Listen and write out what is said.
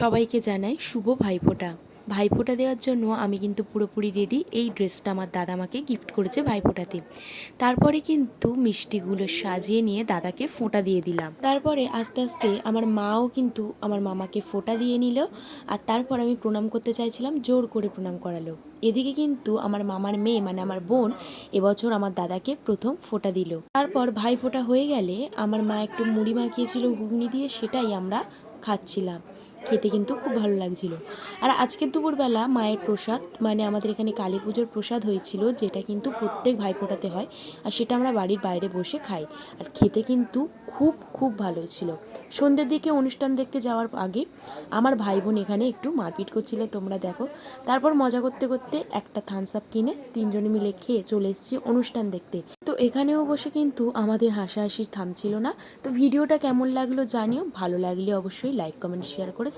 সবাইকে জানাই শুভ ভাইফোঁটা। ভাইফোঁটা দেওয়ার জন্য আমি কিন্তু পুরোপুরি রেডি। এই ড্রেসটা আমার দাদা আমাকে গিফট করেছে ভাইফোঁটাতে। তারপরে কিন্তু মিষ্টিগুলো সাজিয়ে নিয়ে দাদাকে ফোঁটা দিয়ে দিলাম। তারপরে আস্তে আস্তে আমার মাও কিন্তু আমার মামাকে ফোঁটা দিয়ে নিল। আর তারপর আমি প্রণাম করতে চাইছিলাম, জোর করে প্রণাম করালো। এদিকে কিন্তু আমার মামার মেয়ে মানে আমার বোন এবছর আমার দাদাকে প্রথম ফোঁটা দিল। তারপর ভাইফোঁটা হয়ে গেলে আমার মা একটু মুড়ি মাখিয়েছিল ঘুগনি দিয়ে, সেটাই আমরা খাচ্ছিলাম। খেতে কিন্তু খুব ভালো লাগছিল। আর আজকের দুপুরবেলা মায়ের প্রসাদ মানে আমাদের এখানে কালী পুজোর প্রসাদ হয়েছিল, যেটা কিন্তু প্রত্যেক ভাইফোঁটাতে হয়। আর সেটা আমরা বাড়ির বাইরে বসে খাই। আর খেতে কিন্তু খুব খুব ভালো ছিল। সন্ধ্যের দিকে অনুষ্ঠান দেখতে যাওয়ার আগে আমার ভাই বোন এখানে একটু মারপিট করছিল, তোমরা দেখো। তারপর মজা করতে করতে একটা থামস আপ কিনে তিনজনে মিলে খেয়ে চলে এসেছি অনুষ্ঠান দেখতে। তো এখানেও বসে কিন্তু আমাদের হাসাহাসি থামছিল না। তো ভিডিওটা কেমন লাগলো জানিও, ভালো লাগলে অবশ্যই লাইক কমেন্ট শেয়ার করে